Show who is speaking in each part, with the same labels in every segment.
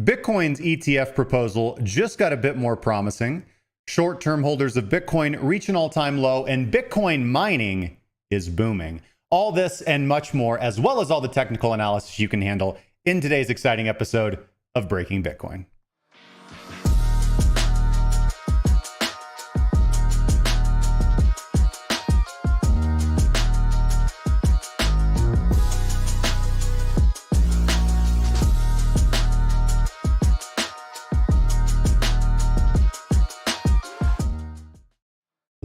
Speaker 1: Bitcoin's ETF proposal just got a bit more promising. Short-term holders of Bitcoin reach an all-time low, and Bitcoin mining is booming. All this and much more, as well as all the technical analysis you can handle in today's exciting episode of Breaking Bitcoin.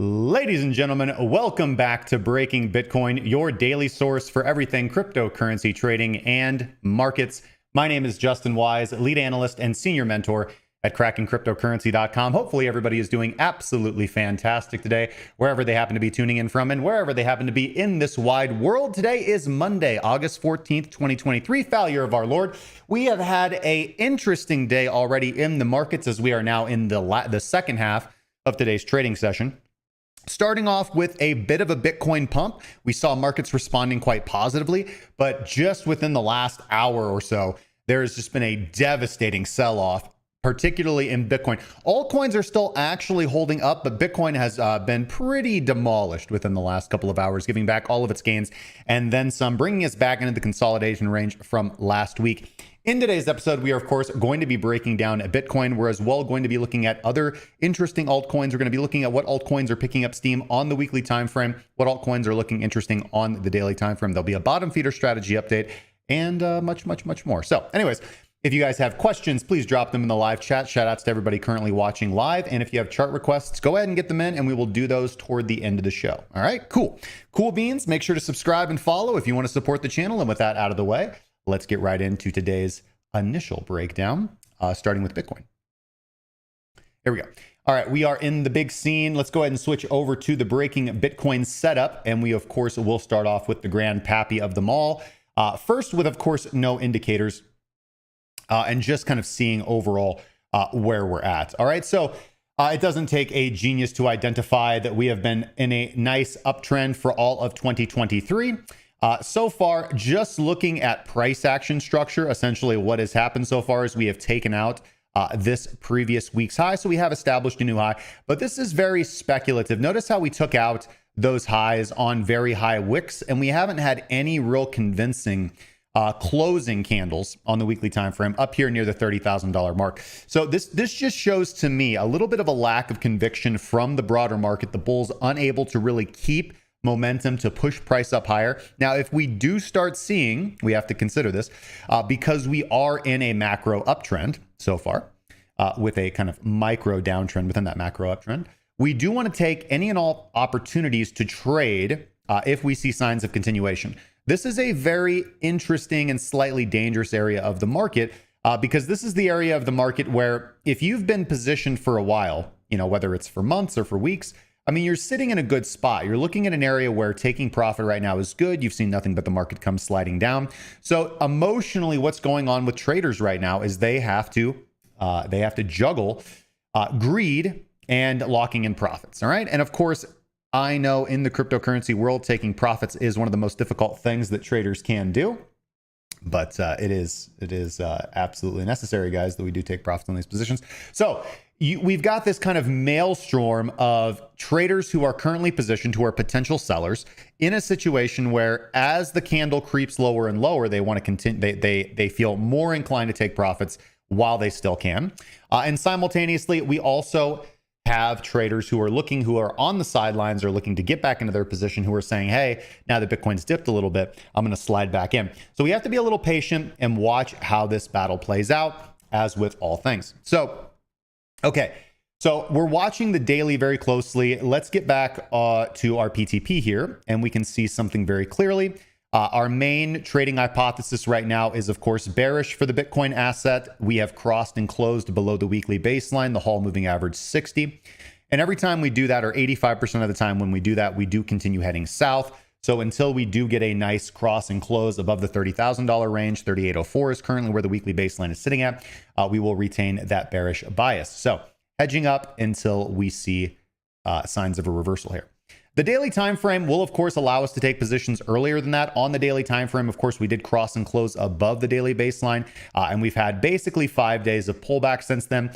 Speaker 1: Ladies and gentlemen, welcome back to Breaking Bitcoin, your daily source for everything cryptocurrency trading and markets. My name is Justin Wise, lead analyst and senior mentor at CrackingCryptocurrency.com. Hopefully everybody is doing absolutely fantastic today, wherever they happen to be tuning in from and wherever they happen to be in this wide world. Today is Monday, August 14th, 2023, foul year of our Lord. We have had an interesting day already in the markets as we are now in the second half of today's trading session. Starting off with a bit of a Bitcoin pump, we saw markets responding quite positively, but just within the last hour or so, there has just been a devastating sell-off, particularly in Bitcoin. Altcoins are still actually holding up, but Bitcoin has been pretty demolished within the last couple of hours, giving back all of its gains and then some, bringing us back into the consolidation range from last week. In today's episode, we are, of course, going to be breaking down Bitcoin. We're as well going to be looking at other interesting altcoins. We're going to be looking at what altcoins are picking up steam on the weekly time frame, what altcoins are looking interesting on the daily time frame. There'll be a bottom feeder strategy update and much more. So anyways, if you guys have questions, please drop them in the live chat. Shout outs to everybody currently watching live. And if you have chart requests, go ahead and get them in and we will do those toward the end of the show. All right, cool beans. Make sure to subscribe and follow if you want to support the channel. And with that out of the way, let's get right into today's initial breakdown, starting with Bitcoin. Here we go. All right, we are in the big scene. Let's go ahead and switch over to the Breaking Bitcoin setup. And we, of course, will start off with the grand pappy of them all. First with, of course, no indicators and just kind of seeing overall where we're at. All right, so it doesn't take a genius to identify that we have been in a nice uptrend for all of 2023. So far, just looking at price action structure, essentially what has happened so far is we have taken out this previous week's high. So we have established a new high, but this is very speculative. Notice how we took out those highs on very high wicks, and we haven't had any real convincing closing candles on the weekly time frame up here near the $30,000 mark. So this just shows to me a little bit of a lack of conviction from the broader market. The bulls unable to really keep momentum to push price up higher. Now, if we do start seeing, we have to consider this because we are in a macro uptrend so far with a kind of micro downtrend within that macro uptrend. We do want to take any and all opportunities to trade if we see signs of continuation. This is a very interesting and slightly dangerous area of the market because this is the area of the market where if you've been positioned for a while, whether it's for months or for weeks, I mean, you're sitting in a good spot. You're looking at an area where taking profit right now is good. You've seen nothing but the market come sliding down. So emotionally, what's going on with traders right now is they have to juggle greed and locking in profits. All right. And of course, I know in the cryptocurrency world, taking profits is one of the most difficult things that traders can do. But it is absolutely necessary, guys, that we do take profits on these positions. So we've got this kind of maelstrom of traders who are currently positioned, who are potential sellers, in a situation where as the candle creeps lower and lower, they want to continue. They feel more inclined to take profits while they still can. And simultaneously, we also have traders who are on the sidelines or looking to get back into their position, who are saying, hey, now that Bitcoin's dipped a little bit, I'm going to slide back in. So we have to be a little patient and watch how this battle plays out, as with all things. Okay, so we're watching the daily very closely. Let's get back to our PTP here, and we can see something very clearly. Our main trading hypothesis right now is, of course, bearish for the Bitcoin asset. We have crossed and closed below the weekly baseline, the Hall moving average 60. And every time we do that, or 85% of the time when we do that, we do continue heading south. So until we do get a nice cross and close above the $30,000 range, 3804 is currently where the weekly baseline is sitting at, we will retain that bearish bias. So hedging up until we see signs of a reversal here. The daily time frame will, of course, allow us to take positions earlier than that. On the daily time frame, of course, we did cross and close above the daily baseline, and we've had basically 5 days of pullback since then.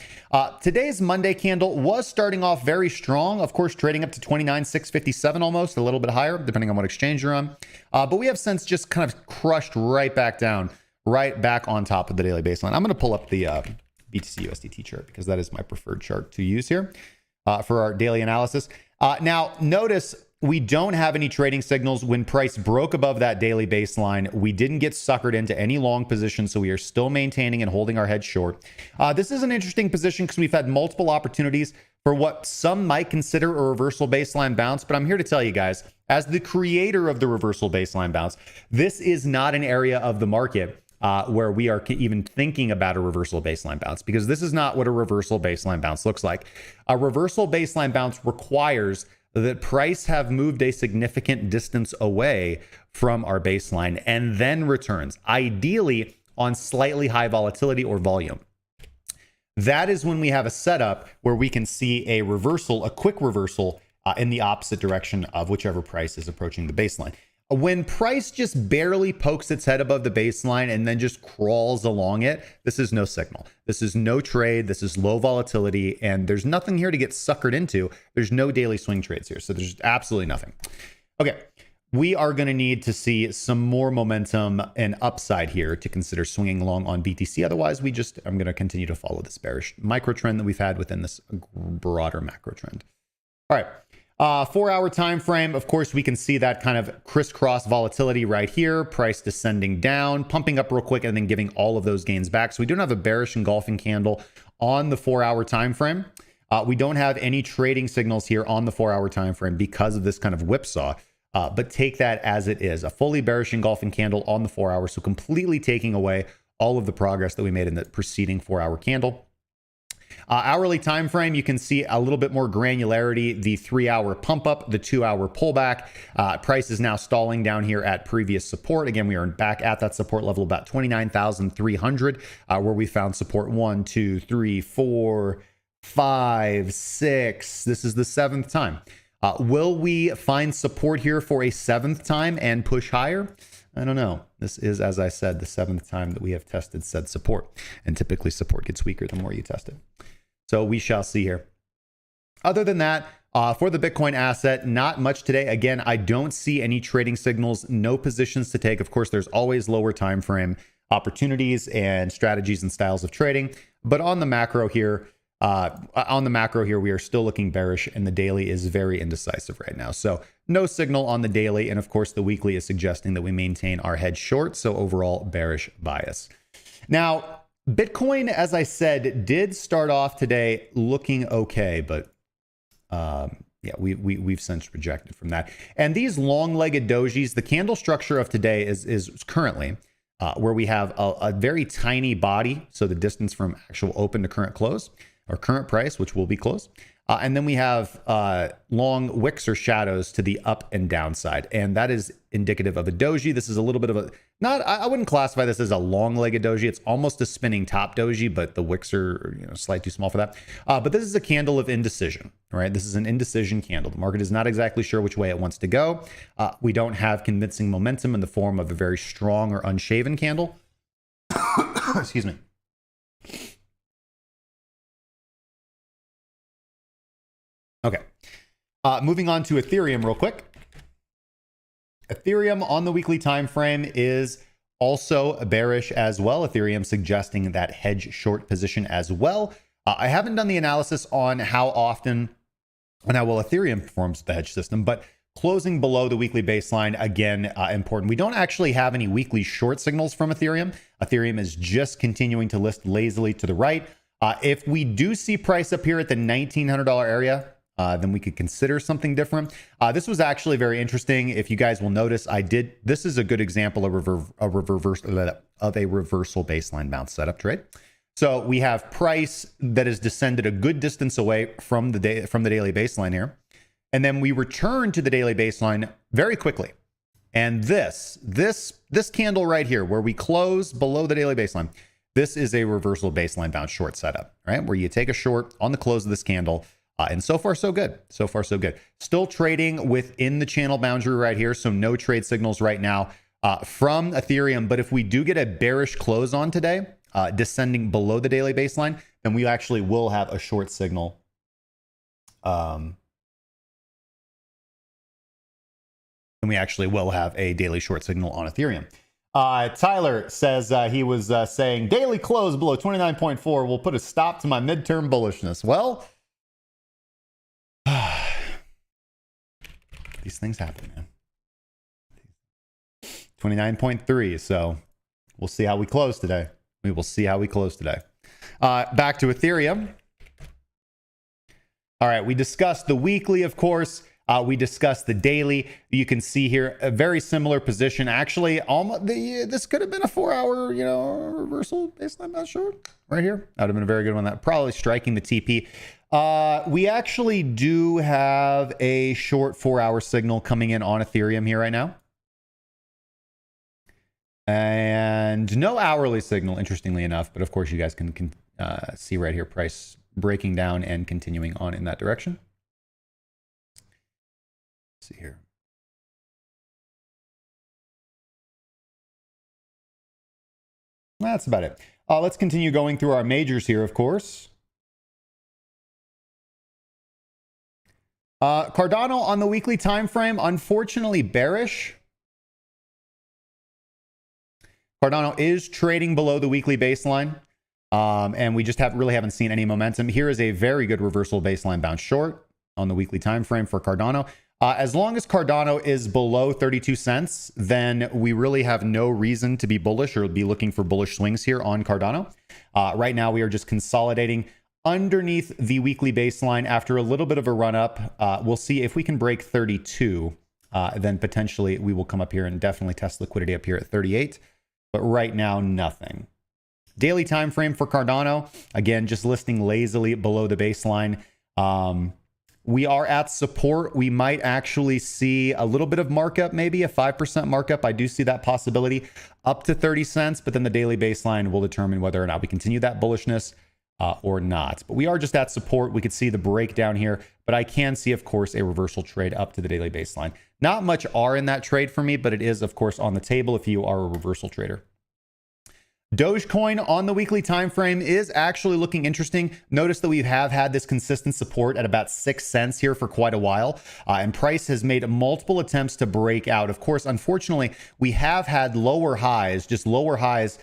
Speaker 1: Today's Monday candle was starting off very strong, of course, trading up to 29,657 almost, a little bit higher, depending on what exchange you're on. But we have since just kind of crushed right back down, right back on top of the daily baseline. I'm going to pull up the BTC USDT chart because that is my preferred chart to use here for our daily analysis. Now, notice we don't have any trading signals. When price broke above that daily baseline, we didn't get suckered into any long position, so we are still maintaining and holding our head short. This is an interesting position because we've had multiple opportunities for what some might consider a reversal baseline bounce, but I'm here to tell you guys, as the creator of the reversal baseline bounce, this is not an area of the market where we are even thinking about a reversal baseline bounce, because this is not what a reversal baseline bounce looks like. A reversal baseline bounce requires that price have moved a significant distance away from our baseline and then returns, ideally on slightly high volatility or volume. That is when we have a setup where we can see a reversal, a quick reversal in the opposite direction of whichever price is approaching the baseline. When price just barely pokes its head above the baseline and then just crawls along it, this is no signal. This is no trade. This is low volatility, and there's nothing here to get suckered into. There's no daily swing trades here, so there's absolutely nothing. Okay, we are going to need to see some more momentum and upside here to consider swinging long on BTC. Otherwise, I'm going to continue to follow this bearish micro trend that we've had within this broader macro trend. All right. 4-hour time frame, of course, we can see that kind of crisscross volatility right here, price descending down, pumping up real quick, and then giving all of those gains back. So we don't have a bearish engulfing candle on the 4-hour time frame. We don't have any trading signals here on the 4-hour time frame because of this kind of whipsaw. But take that as it is, a fully bearish engulfing candle on the 4 hours, so completely taking away all of the progress that we made in the preceding 4-hour candle. Hourly time frame, you can see a little bit more granularity, the 3-hour pump up, the 2-hour pullback. Price is now stalling down here at previous support. Again, we are back at that support level about 29,300, where we found support 1, 2, 3, 4, 5, 6. This is the 7th time. Will we find support here for a 7th time and push higher? I don't know. This is, as I said, the 7th time that we have tested said support. And typically support gets weaker the more you test it. So we shall see here. Other than that, for the Bitcoin asset, not much today. Again, I don't see any trading signals, no positions to take. Of course, there's always lower time frame opportunities and strategies and styles of trading. But on the macro here, we are still looking bearish, and the daily is very indecisive right now. So no signal on the daily. And of course, the weekly is suggesting that we maintain our head short. So overall bearish bias. Now, Bitcoin, as I said, did start off today looking okay, but yeah, we've since rejected from that. And these long-legged dojis, the candle structure of today is currently where we have a very tiny body. So the distance from actual open to current close, or current price, which will be close. And then we have long wicks or shadows to the up and down side. And that is indicative of a doji. This is a little bit of a, I wouldn't classify this as a long-legged doji. It's almost a spinning top doji, but the wicks are slightly too small for that. But this is a candle of indecision, right? This is an indecision candle. The market is not exactly sure which way it wants to go. We don't have convincing momentum in the form of a very strong or unshaven candle. Excuse me. Okay, moving on to Ethereum real quick. Ethereum on the weekly time frame is also bearish as well. Ethereum suggesting that hedge short position as well. I haven't done the analysis on how often and how well Ethereum performs with the hedge system, but closing below the weekly baseline, again, important. We don't actually have any weekly short signals from Ethereum. Ethereum is just continuing to list lazily to the right. If we do see price up here at the $1,900 area, then we could consider something different. This was actually very interesting. If you guys will notice, this is a good example of a reversal baseline bounce setup trade. So we have price that has descended a good distance away from the daily baseline here. And then we return to the daily baseline very quickly. And this candle right here, where we close below the daily baseline, this is a reversal baseline bounce short setup, right? Where you take a short on the close of this candle, And so far, so good. So far, so good. Still trading within the channel boundary right here. So no trade signals right now from Ethereum. But if we do get a bearish close on today, descending below the daily baseline, then we actually will have a short signal. And we actually will have a daily short signal on Ethereum. Tyler says he was saying daily close below 29.4 will put a stop to my midterm bullishness. Well, these things happen, man. 29.3. So we'll see how we close today. We will see how we close today. Back to Ethereum. All right, we discussed the weekly, of course. We discussed the daily. You can see here a very similar position. Actually, almost this could have been a 4-hour, reversal baseline. I'm not sure. Right here, that would have been a very good one. That probably striking the TP. We actually do have a short 4-hour signal coming in on Ethereum here right now, and no hourly signal, interestingly enough. But of course, you guys can see right here, price breaking down and continuing on in that direction. See here. That's about it. Let's continue going through our majors here, of course. Cardano on the weekly time frame, unfortunately bearish. Cardano is trading below the weekly baseline, and we just really haven't seen any momentum. Here is a very good reversal baseline bounce short on the weekly time frame for Cardano. As long as Cardano is below 32 cents, then we really have no reason to be bullish or be looking for bullish swings here on Cardano. Right now, we are just consolidating underneath the weekly baseline after a little bit of a run up. We'll see if we can break 32, then potentially we will come up here and definitely test liquidity up here at 38. But right now, nothing. Daily time frame for Cardano, again, just listing lazily below the baseline. We are at support. We might actually see a little bit of markup, maybe a 5% markup. I do see that possibility up to 30 cents, but then the daily baseline will determine whether or not we continue that bullishness or not. But we are just at support. We could see the breakdown here, but I can see, of course, a reversal trade up to the daily baseline. Not much R in that trade for me, but it is, of course, on the table if you are a reversal trader. Dogecoin on the weekly time frame is actually looking interesting. Notice that we have had this consistent support at about 6 cents here for quite a while, and price has made multiple attempts to break out. Of course, unfortunately, we have had lower highs, just lower highs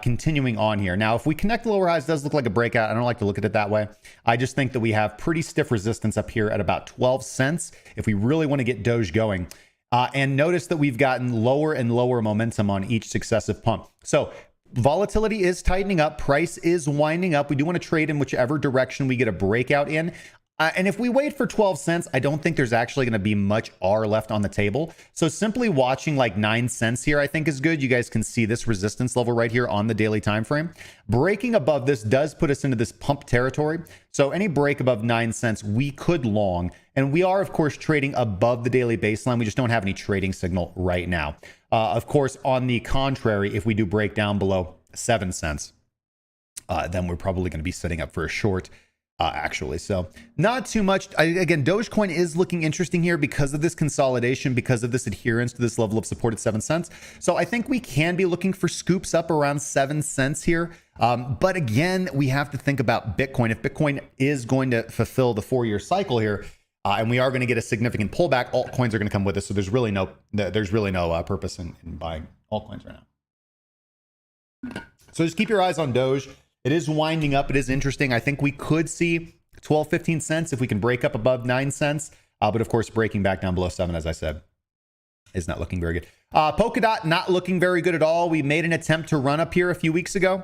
Speaker 1: continuing on here. Now, if we connect the lower highs, it does look like a breakout. I don't like to look at it that way. I just think that we have pretty stiff resistance up here at about 12 cents if we really want to get Doge going. And notice that we've gotten lower and lower momentum on each successive pump. So volatility is tightening up. Price is winding up. We do want to trade in whichever direction we get a breakout in. And if we wait for 12 cents, I don't think there's actually going to be much R left on the table. So simply watching like 9 cents here, I think is good. You guys can see this resistance level right here on the daily time frame. Breaking above this does put us into this pump territory. So any break above 9 cents, we could long. And we are, of course, trading above the daily baseline. We just don't have any trading signal right now. Of course, on the contrary, if we do break down below 7 cents, then we're probably going to be setting up for a short. Actually, so not too much. Again, Dogecoin is looking interesting here because of this consolidation, because of this adherence to this level of support at 7 cents. So I think we can be looking for scoops up around 7 cents here. But again, we have to think about Bitcoin. If Bitcoin is going to fulfill the 4-year cycle here, and we are going to get a significant pullback, altcoins are going to come with us. So there's really no purpose in buying altcoins right now. So just keep your eyes on Doge. It is winding up. It is interesting. I think we could see 12, 15 cents if we can break up above 9 cents. But of course, breaking back down below 7, as I said, is not looking very good. Polkadot, not looking very good at all. We made an attempt to run up here a few weeks ago,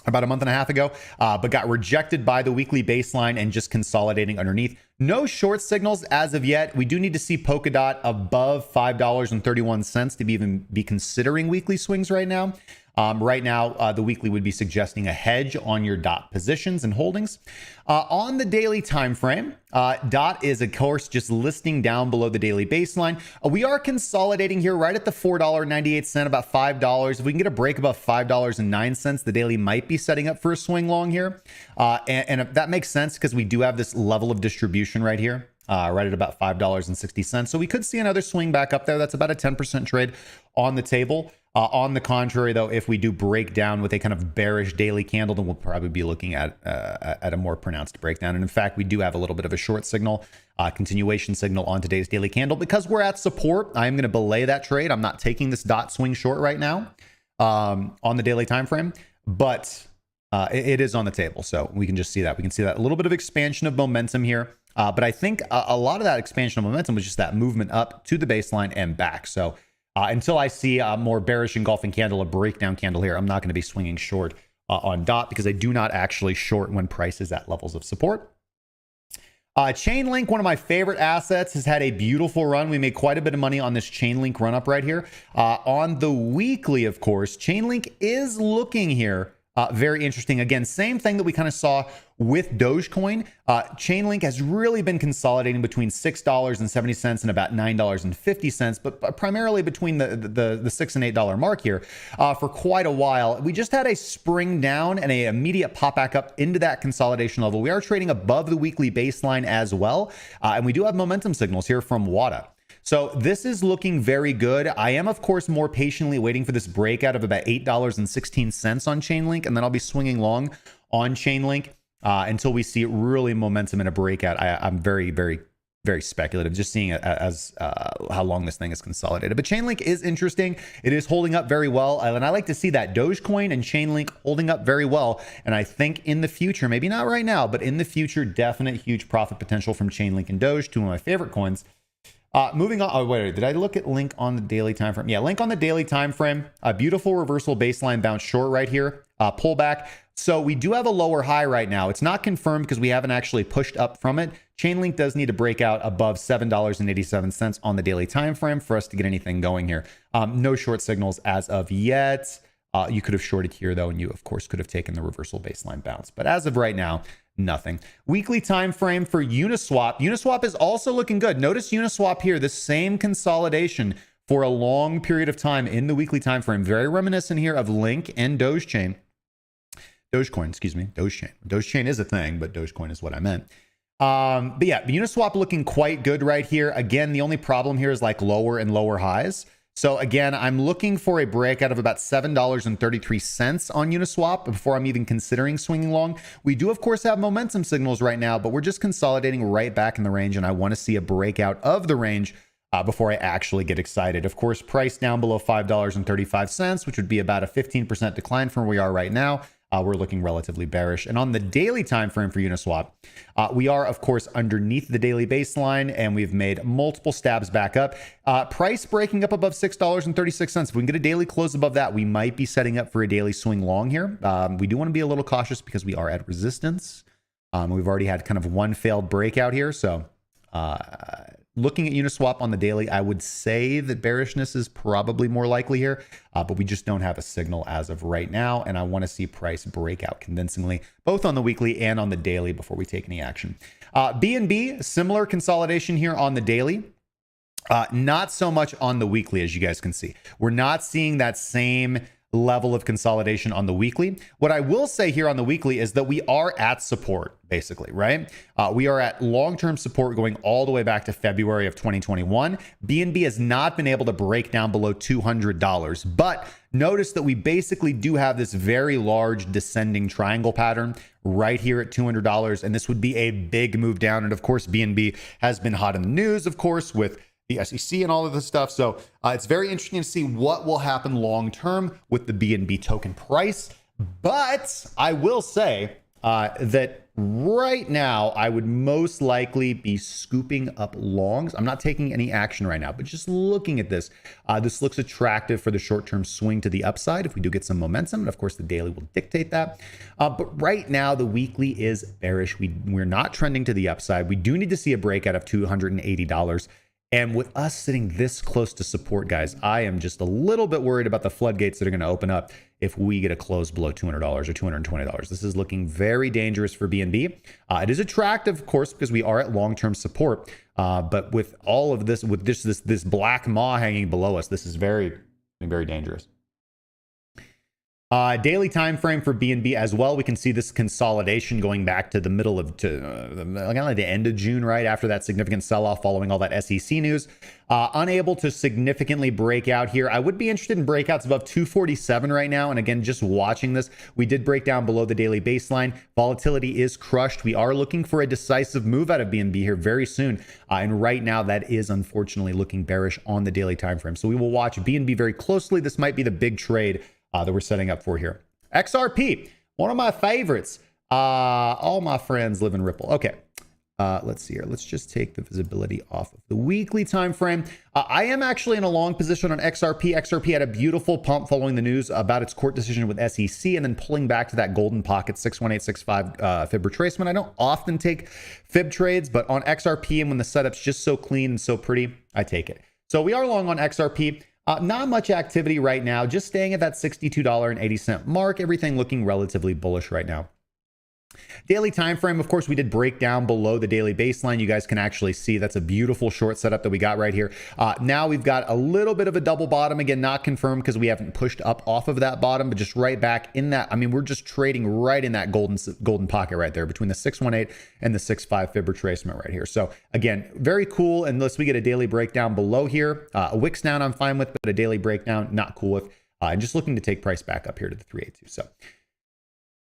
Speaker 1: about a month and a half ago, but got rejected by the weekly baseline and just consolidating underneath. No short signals as of yet. We do need to see Polkadot above $5.31 to even be considering weekly swings right now. Right now, the weekly would be suggesting a hedge on your DOT positions and holdings. On the daily time frame, DOT is, of course, just listing down below the daily baseline. We are consolidating here right at the $4.98, about $5. If we can get a break above $5.09, the daily might be setting up for a swing long here. And that makes sense because we do have this level of distribution right here. Right at about $5.60. So we could see another swing back up there. That's about a 10% trade on the table. On the contrary, though, if we do break down with a kind of bearish daily candle, then we'll probably be looking at a more pronounced breakdown. And in fact, we do have a little bit of a short signal, continuation signal on today's daily candle. Because we're at support, I'm going to belay that trade. I'm not taking this DOT swing short right now on the daily time frame, but it is on the table. So we can just see that. We can see that a little bit of expansion of momentum here. But I think a lot of that expansion of momentum was just that movement up to the baseline and back. So until I see a more bearish engulfing candle, a breakdown candle here, I'm not going to be swinging short on DOT because I do not actually short when price is at levels of support. Chainlink, one of my favorite assets, has had a beautiful run. We made quite a bit of money on this Chainlink run up right here. On the weekly, of course, Chainlink is looking here very interesting. Again, same thing that we kind of saw with Dogecoin. Chainlink has really been consolidating between $6.70 and about $9.50, but primarily between the $6 and $8 mark here for quite a while. We just had a spring down and an immediate pop back up into that consolidation level. We are trading above the weekly baseline as well, and we do have momentum signals here from WADA. So this is looking very good. I am, of course, more patiently waiting for this breakout of about $8.16 on Chainlink, and then I'll be swinging long on Chainlink until we see really momentum in a breakout. I'm very, very, very speculative, just seeing it as how long this thing is consolidated. But Chainlink is interesting. It is holding up very well, and I like to see that Dogecoin and Chainlink holding up very well. And I think in the future, maybe not right now, but in the future, definite huge profit potential from Chainlink and Doge, two of my favorite coins. Moving on. Oh, wait, did I look at Link on the daily time frame? Yeah, Link on the daily time frame. A beautiful reversal baseline bounce short right here. Pullback. So we do have a lower high right now. It's not confirmed because we haven't actually pushed up from it. Chainlink does need to break out above $7.87 on the daily time frame for us to get anything going here. No short signals as of yet. You could have shorted here though, and you of course could have taken the reversal baseline bounce. But as of right now, nothing. Weekly time frame for Uniswap. Uniswap is also looking good. Notice Uniswap here, the same consolidation for a long period of time in the weekly time frame. Very reminiscent here of Link and Dogecoin, excuse me, Dogechain. Dogechain is a thing, but Dogecoin is what I meant. But yeah, Uniswap looking quite good right here. Again, the only problem here is like lower and lower highs. So again, I'm looking for a breakout of about $7.33 on Uniswap before I'm even considering swinging long. We do, of course, have momentum signals right now, but we're just consolidating right back in the range, and I want to see a breakout of the range before I actually get excited. Of course, price down below $5.35, which would be about a 15% decline from where we are right now. We're looking relatively bearish. And on the daily time frame for Uniswap, we are, of course, underneath the daily baseline, and we've made multiple stabs back up. Price breaking up above $6.36. If we can get a daily close above that, we might be setting up for a daily swing long here. We do want to be a little cautious because we are at resistance. We've already had kind of one failed breakout here. So looking at Uniswap on the daily, I would say that bearishness is probably more likely here, but we just don't have a signal as of right now. And I want to see price break out convincingly, both on the weekly and on the daily before we take any action. BNB, similar consolidation here on the daily. Not so much on the weekly, as you guys can see. We're not seeing that same level of consolidation on the weekly. What I will say here on the weekly is that we are at support, basically, right? We are at long-term support going all the way back to February of 2021. BNB has not been able to break down below $200, but notice that we basically do have this very large descending triangle pattern right here at $200, and this would be a big move down. And of course, BNB has been hot in the news, of course, with the SEC and all of this stuff. So it's very interesting to see what will happen long term with the BNB token price. But I will say that right now, I would most likely be scooping up longs. I'm not taking any action right now, but just looking at this, this looks attractive for the short-term swing to the upside if we do get some momentum. And of course, the daily will dictate that. But right now, the weekly is bearish. We're not trending to the upside. We do need to see a breakout of $280. And with us sitting this close to support, guys, I am just a little bit worried about the floodgates that are going to open up if we get a close below $200 or $220. This is looking very dangerous for BNB. It is attractive, of course, because we are at long-term support. But with all of this, with this black maw hanging below us, this is very, very dangerous. Daily time frame for BNB as well. We can see this consolidation going back to the middle of like the end of June, right after that significant sell-off following all that SEC news. Unable to significantly break out here. I would be interested in breakouts above 247 right now. And again, just watching this, we did break down below the daily baseline. Volatility is crushed. We are looking for a decisive move out of BNB here very soon. And right now, that is unfortunately looking bearish on the daily time frame. So we will watch BNB very closely. This might be the big trade that we're setting up for here. XRP, one of my favorites. All my friends live in Ripple. Okay, let's see here. Let's just take the visibility off of the weekly time frame. I am actually in a long position on XRP. XRP had a beautiful pump following the news about its court decision with SEC and then pulling back to that golden pocket 61865 fib retracement. I don't often take fib trades, but on XRP and when the setup's just so clean and so pretty, I take it. So we are long on XRP. Not much activity right now, just staying at that $62.80 mark. Everything looking relatively bullish right now. Daily time frame, of course, we did break down below the daily baseline. You guys can actually see that's a beautiful short setup that we got right here. Now we've got a little bit of a double bottom. Again, not confirmed because we haven't pushed up off of that bottom, but just right back in that. I mean, we're just trading right in that golden pocket right there between the 618 and the 65 fib retracement right here. So again, very cool unless we get a daily breakdown below here. A wicks down I'm fine with, but a daily breakdown not cool with. And just looking to take price back up here to the 382. So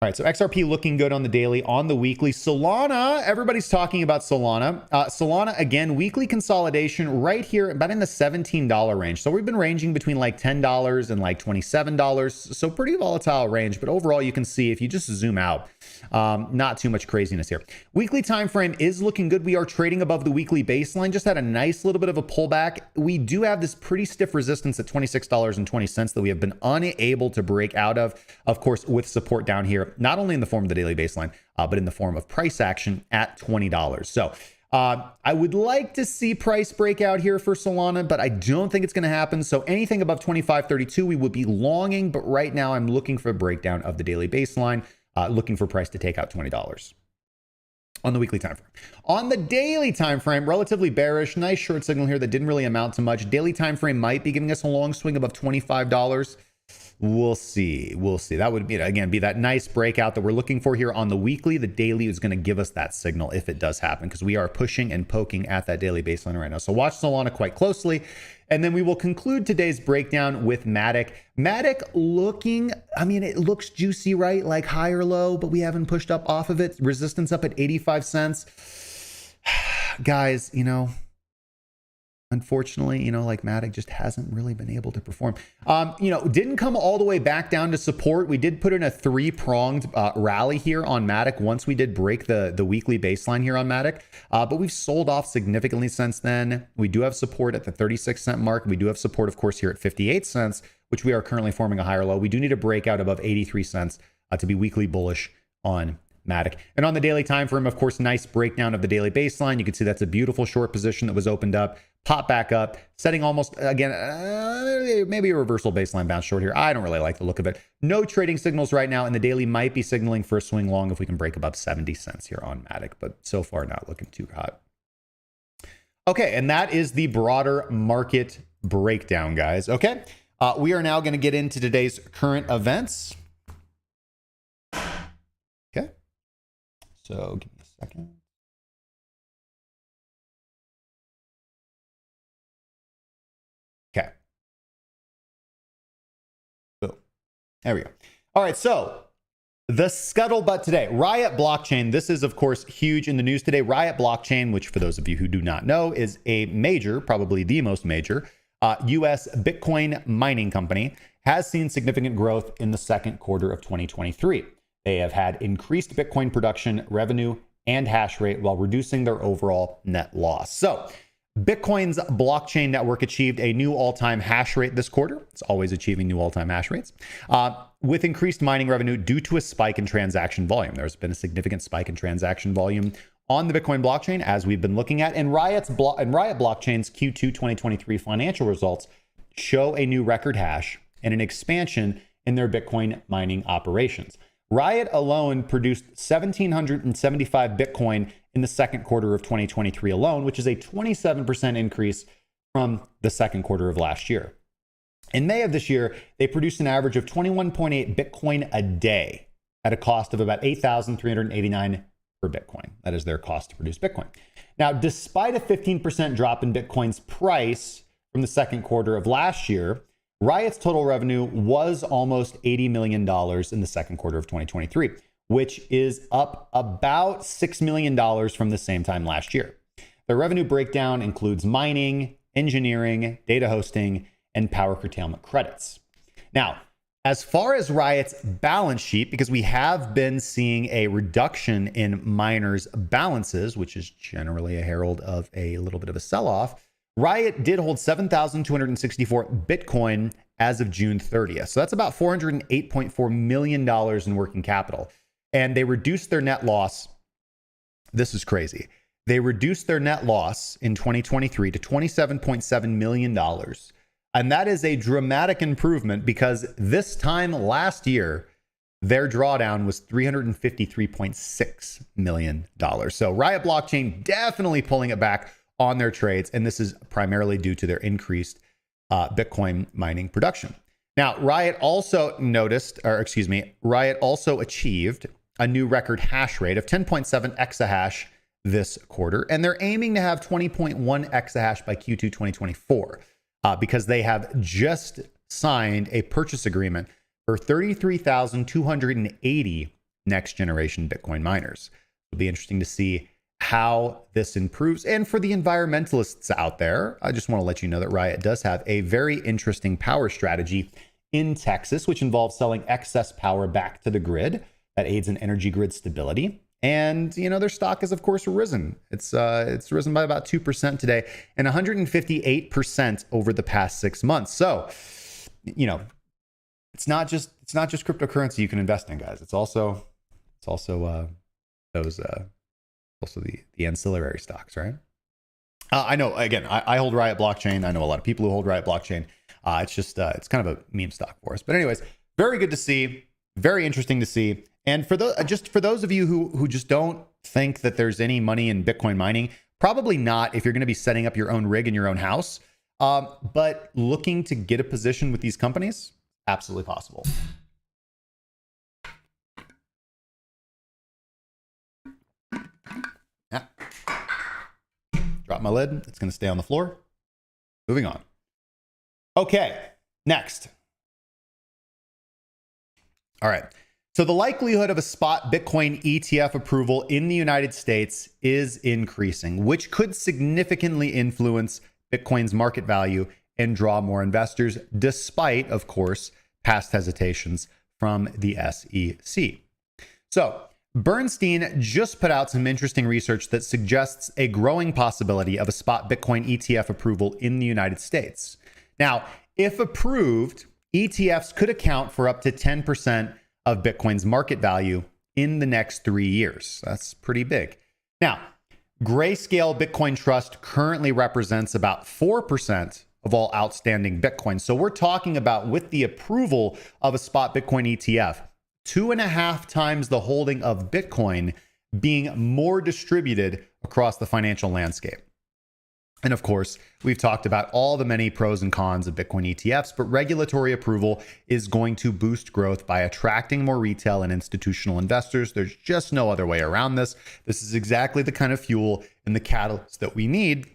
Speaker 1: all right, so XRP looking good on the daily. On the weekly, Solana, everybody's talking about Solana. Solana, again, weekly consolidation right here, about in the $17 range. So we've been ranging between like $10 and like $27. So pretty volatile range, but overall you can see if you just zoom out, not too much craziness here. Weekly time frame is looking good. We are trading above the weekly baseline, just had a nice little bit of a pullback. We do have this pretty stiff resistance at $26.20 that we have been unable to break out of course, with support down here. Not only in the form of the daily baseline, but in the form of price action at $20. So I would like to see price breakout here for Solana, but I don't think it's going to happen. So anything above 25.32, we would be longing. But right now, I'm looking for a breakdown of the daily baseline, looking for price to take out $20 on the weekly time frame. On the daily time frame, relatively bearish. Nice short signal here that didn't really amount to much. Daily time frame might be giving us a long swing above $25. We'll see. We'll see. That would be, again, be that nice breakout that we're looking for here on the weekly. The daily is going to give us that signal if it does happen, because we are pushing and poking at that daily baseline right now. So watch Solana quite closely. And then we will conclude today's breakdown with MATIC. MATIC looking, I mean, it looks juicy, right? Like high or low, but we haven't pushed up off of it. Resistance up at 85 cents. Guys, you know, unfortunately, you know, like MATIC just hasn't really been able to perform. You know, didn't come all the way back down to support. We did put in a three-pronged rally here on MATIC once we did break the weekly baseline here on MATIC. But we've sold off significantly since then. We do have support at the 36-cent mark. We do have support, of course, here at 58 cents, which we are currently forming a higher low. We do need a breakout above 83 cents to be weekly bullish on MATIC. And on the daily time frame, of course, nice breakdown of the daily baseline. You can see that's a beautiful short position that was opened up, pop back up, setting almost, again, maybe a reversal baseline bounce short here. I don't really like the look of it. No trading signals right now, and the daily might be signaling for a swing long if we can break above 70 cents here on MATIC, but so far not looking too hot. Okay, and that is the broader market breakdown, guys. Okay, we are now going to get into today's current events. Okay, so give me a second. Okay. Boom. There we go. All right, so the scuttlebutt today, Riot Blockchain. This is, of course, huge in the news today. Riot Blockchain, which for those of you who do not know, is a major, probably the most major, US Bitcoin mining company, has seen significant growth in the second quarter of 2023. They have had increased Bitcoin production, revenue, and hash rate while reducing their overall net loss. So Bitcoin's blockchain network achieved a new all-time hash rate this quarter. It's always achieving new all-time hash rates with increased mining revenue due to a spike in transaction volume. There's been a significant spike in transaction volume on the Bitcoin blockchain, as we've been looking at, and Riot Blockchain's Q2 2023 financial results show a new record hash and an expansion in their Bitcoin mining operations. Riot alone produced 1,775 Bitcoin in the second quarter of 2023 alone, which is a 27% increase from the second quarter of last year. In May of this year, they produced an average of 21.8 Bitcoin a day at a cost of about $8,389 per Bitcoin. That is their cost to produce Bitcoin. Now, despite a 15% drop in Bitcoin's price from the second quarter of last year, Riot's total revenue was almost $80 million in the second quarter of 2023, which is up about $6 million from the same time last year. The revenue breakdown includes mining, engineering, data hosting, and power curtailment credits. Now, as far as Riot's balance sheet, because we have been seeing a reduction in miners' balances, which is generally a herald of a little bit of a sell-off, Riot did hold 7,264 Bitcoin as of June 30th. So that's about $408.4 million in working capital. And they reduced their net loss. This is crazy. They reduced their net loss in 2023 to $27.7 million. And that is a dramatic improvement because this time last year, their drawdown was $353.6 million. So Riot Blockchain definitely pulling it back on their trades. And this is primarily due to their increased Bitcoin mining production. Now, Riot also achieved a new record hash rate of 10.7 exahash this quarter. And they're aiming to have 20.1 exahash by Q2 2024. Because they have just signed a purchase agreement for 33,280 next generation Bitcoin miners. It'll be interesting to see how this improves. And for the environmentalists out there, I just want to let you know that Riot does have a very interesting power strategy in Texas, which involves selling excess power back to the grid that aids in energy grid stability. And, you know, their stock has, of course, risen. It's risen by about 2% today and 158% over the past 6 months. So, you know, it's not just cryptocurrency you can invest in, guys. It's also the ancillary stocks, right? I know, again, I hold Riot Blockchain. I know a lot of people who hold Riot Blockchain. It's kind of a meme stock for us. But anyways, very good to see. Very interesting to see. And for those of you who just don't think that there's any money in Bitcoin mining, probably not if you're going to be setting up your own rig in your own house. But looking to get a position with these companies, absolutely possible. Yeah. Drop my lid. It's going to stay on the floor. Moving on. Okay, next. All right. So the likelihood of a spot Bitcoin ETF approval in the United States is increasing, which could significantly influence Bitcoin's market value and draw more investors, despite, of course, past hesitations from the SEC. So Bernstein just put out some interesting research that suggests a growing possibility of a spot Bitcoin ETF approval in the United States. Now, if approved, ETFs could account for up to 10% of Bitcoin's market value in the next 3 years. That's pretty big. Now, Grayscale Bitcoin Trust currently represents about 4% of all outstanding Bitcoin. So we're talking about, with the approval of a spot Bitcoin ETF, 2.5 times the holding of Bitcoin being more distributed across the financial landscape. And of course, we've talked about all the many pros and cons of Bitcoin ETFs, but regulatory approval is going to boost growth by attracting more retail and institutional investors. There's just no other way around this. This is exactly the kind of fuel and the catalyst that we need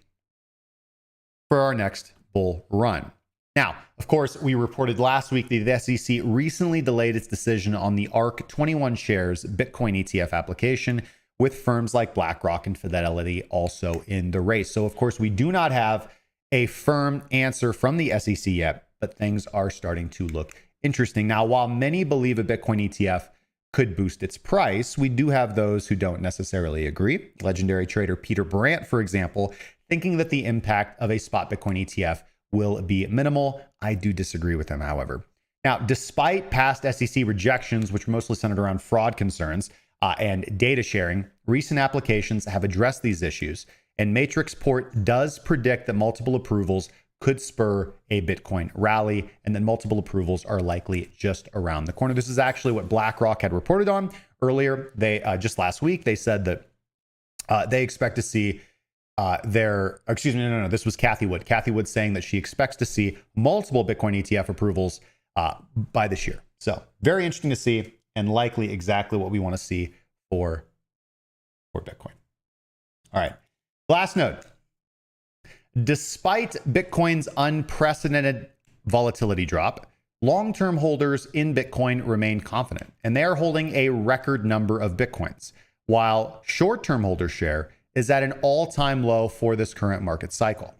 Speaker 1: for our next bull run. Now, of course, we reported last week that the SEC recently delayed its decision on the ARK 21 shares Bitcoin ETF application, with firms like BlackRock and Fidelity also in the race. So, of course, we do not have a firm answer from the SEC yet, but things are starting to look interesting. Now, while many believe a Bitcoin ETF could boost its price, we do have those who don't necessarily agree. Legendary trader Peter Brandt, for example, thinking that the impact of a spot Bitcoin ETF will be minimal. I do disagree with him, however. Now, despite past SEC rejections, which were mostly centered around fraud concerns, and data sharing, recent applications have addressed these issues, and Matrix Port does predict that multiple approvals could spur a Bitcoin rally, and then multiple approvals are likely just around the corner. This is actually what BlackRock had reported on earlier. They just last week, they said that they expect to see this was Cathie Wood. Cathie Wood saying that she expects to see multiple Bitcoin ETF approvals by this year. So very interesting to see, and likely exactly what we want to see for Bitcoin. All right, last note. Despite Bitcoin's unprecedented volatility drop, long-term holders in Bitcoin remain confident, and they are holding a record number of Bitcoins, while short-term holder share is at an all-time low for this current market cycle.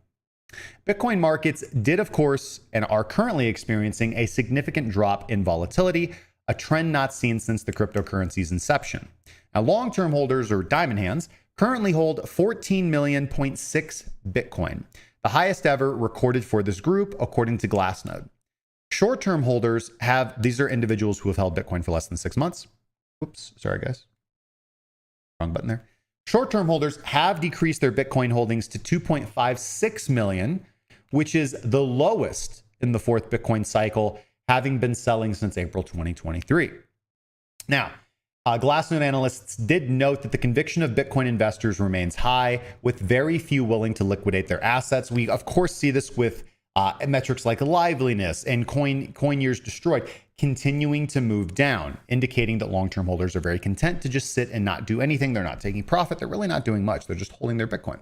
Speaker 1: Bitcoin markets did, of course, and are currently experiencing a significant drop in volatility, a trend not seen since the cryptocurrency's inception. Now, long-term holders, or diamond hands, currently hold 14.6 million Bitcoin, the highest ever recorded for this group, according to Glassnode. Short-term holders these are individuals who have held Bitcoin for less than 6 months. Oops, sorry guys. Wrong button there. Short-term holders have decreased their Bitcoin holdings to 2.56 million, which is the lowest in the fourth Bitcoin cycle, having been selling since April 2023. Now, Glassnode analysts did note that the conviction of Bitcoin investors remains high, with very few willing to liquidate their assets. We, of course, see this with metrics like liveliness and coin years destroyed continuing to move down, indicating that long-term holders are very content to just sit and not do anything. They're not taking profit. They're really not doing much. They're just holding their Bitcoin.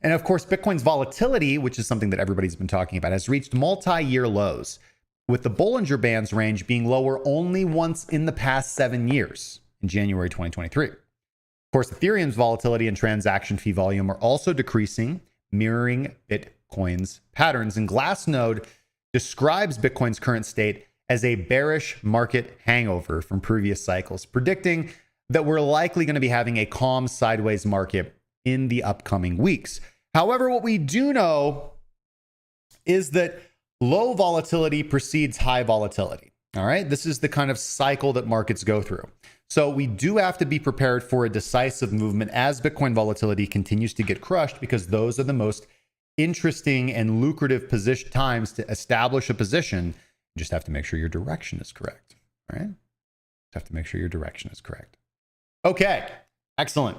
Speaker 1: And of course, Bitcoin's volatility, which is something that everybody's been talking about, has reached multi-year lows, with the Bollinger Band's range being lower only once in the past 7 years, in January 2023. Of course, Ethereum's volatility and transaction fee volume are also decreasing, mirroring Bitcoin's patterns. And Glassnode describes Bitcoin's current state as a bearish market hangover from previous cycles, predicting that we're likely going to be having a calm sideways market in the upcoming weeks. However, what we do know is that low volatility precedes high volatility. All right, this is the kind of cycle that markets go through. So we do have to be prepared for a decisive movement as Bitcoin volatility continues to get crushed, because those are the most interesting and lucrative times to establish a position. You just have to make sure your direction is correct. All right, just have to make sure your direction is correct. Okay, excellent.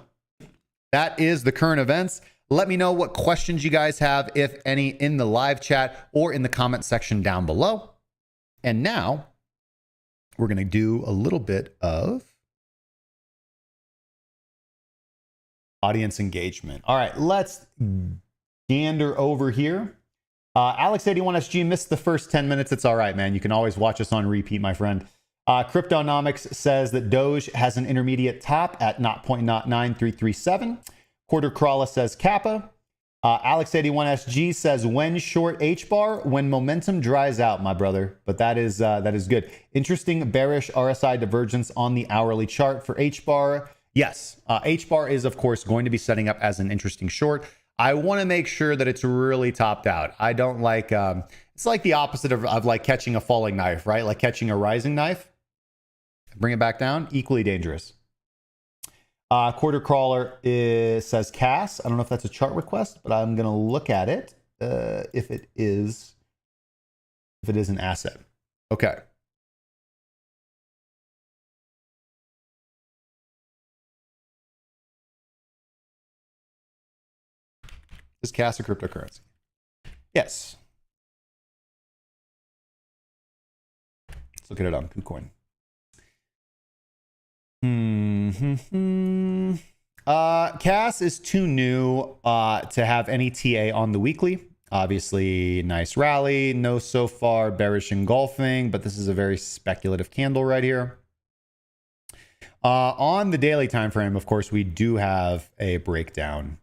Speaker 1: That is the current events. Let me know what questions you guys have, if any, in the live chat or in the comment section down below. And now we're going to do a little bit of audience engagement. All right, let's gander over here. Alex81SG missed the first 10 minutes. It's all right, man. You can always watch us on repeat, my friend. Cryptonomics says that Doge has an intermediate top at 0.99337. Quarter Crawler says Kappa. Alex81SG says, when short H-bar? When momentum dries out, my brother. But that is good. Interesting bearish RSI divergence on the hourly chart for H-bar. Yes, H-bar is, of course, going to be setting up as an interesting short. I want to make sure that it's really topped out. I don't like, it's like the opposite of like catching a falling knife, right? Like catching a rising knife. Bring it back down, equally dangerous. Quarter Crawler says Cass. I don't know if that's a chart request, but I'm going to look at it if it is an asset. Okay. Is Cass a cryptocurrency? Yes. Let's look at it on KuCoin. Cass is too new to have any TA on the weekly. Obviously, nice rally. No so far bearish engulfing, but this is a very speculative candle right here. On the daily time frame, of course, we do have a breakdown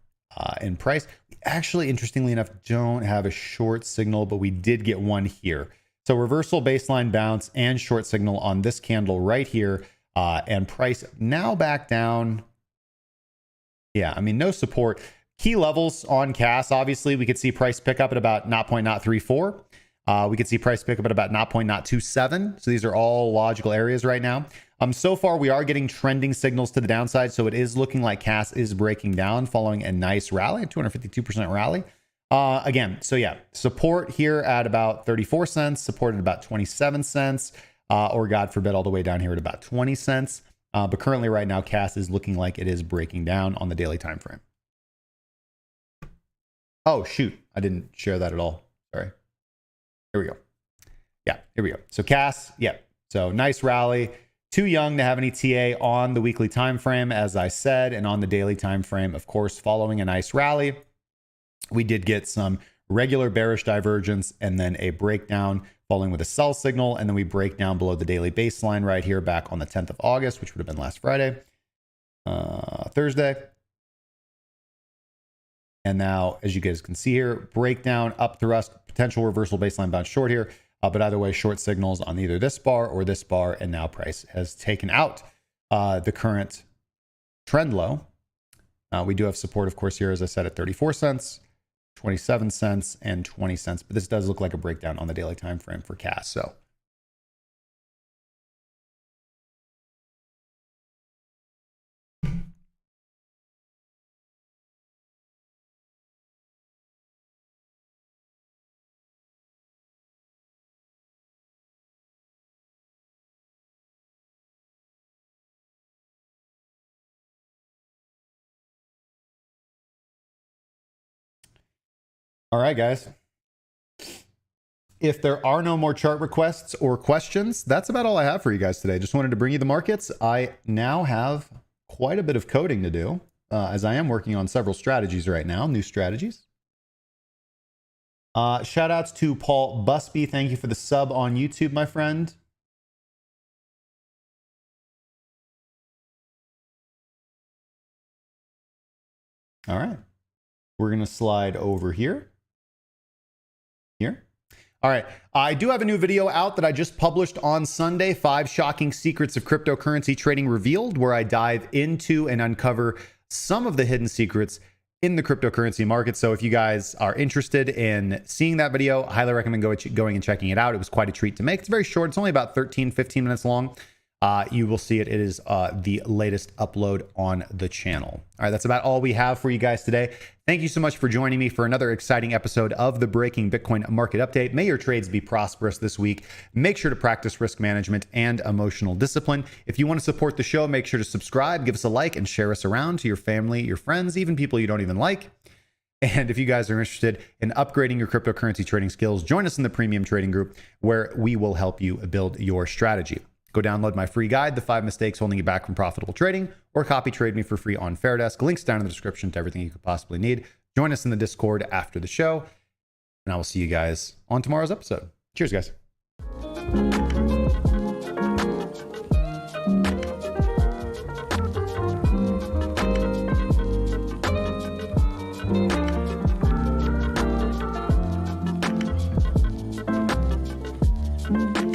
Speaker 1: in price. We actually, interestingly enough, don't have a short signal, but we did get one here. So reversal baseline bounce and short signal on this candle right here. And price now back down. Yeah, I mean, no support. Key levels on Cass, obviously, we could see price pick up at about 0.034. We can see price pick up at about 0.027. So these are all logical areas right now. So far, we are getting trending signals to the downside. So it is looking like CAS is breaking down following a nice rally, a 252% rally. Again, so yeah, support here at about 34 cents, support at about 27 cents, or God forbid, all the way down here at about 20 cents. But currently right now, CAS is looking like it is breaking down on the daily time frame. Oh, shoot. I didn't share that at all. Sorry. Here we go. Yeah, here we go. So CAS, yeah. So nice rally. Too young to have any TA on the weekly time frame, as I said, and on the daily time frame, of course, following a nice rally. We did get some regular bearish divergence and then a breakdown following with a sell signal. And then we break down below the daily baseline right here back on the 10th of August, which would have been last Friday, Thursday. And now, as you guys can see here, breakdown, up thrust, potential reversal baseline bounce short here. But either way, short signals on either this bar or this bar. And now price has taken out the current trend low. We do have support, of course, here, as I said, at 34 cents. 27 cents and 20 cents, but this does look like a breakdown on the daily time frame for CAS. So all right, guys. If there are no more chart requests or questions, that's about all I have for you guys today. Just wanted to bring you the markets. I now have quite a bit of coding to do, as I am working on several strategies right now, new strategies. Shout outs to Paul Busby. Thank you for the sub on YouTube, my friend. All right. We're going to slide over here. All right. I do have a new video out that I just published on Sunday, 5 shocking secrets of cryptocurrency trading revealed, where I dive into and uncover some of the hidden secrets in the cryptocurrency market. So if you guys are interested in seeing that video, I highly recommend going and checking it out. It was quite a treat to make. It's very short. It's only about 15 minutes long. You will see it. It is the latest upload on the channel. All right, that's about all we have for you guys today. Thank you so much for joining me for another exciting episode of the Breaking Bitcoin Market Update. May your trades be prosperous this week. Make sure to practice risk management and emotional discipline. If you want to support the show, make sure to subscribe, give us a like, and share us around to your family, your friends, even people you don't even like. And if you guys are interested in upgrading your cryptocurrency trading skills, join us in the premium trading group where we will help you build your strategy. Go download my free guide, The 5 Mistakes Holding You Back from Profitable Trading, or copy trade me for free on Fairdesk. Links down in the description to everything you could possibly need. Join us in the Discord after the show, and I will see you guys on tomorrow's episode. Cheers, guys.
Speaker 2: Mm-hmm.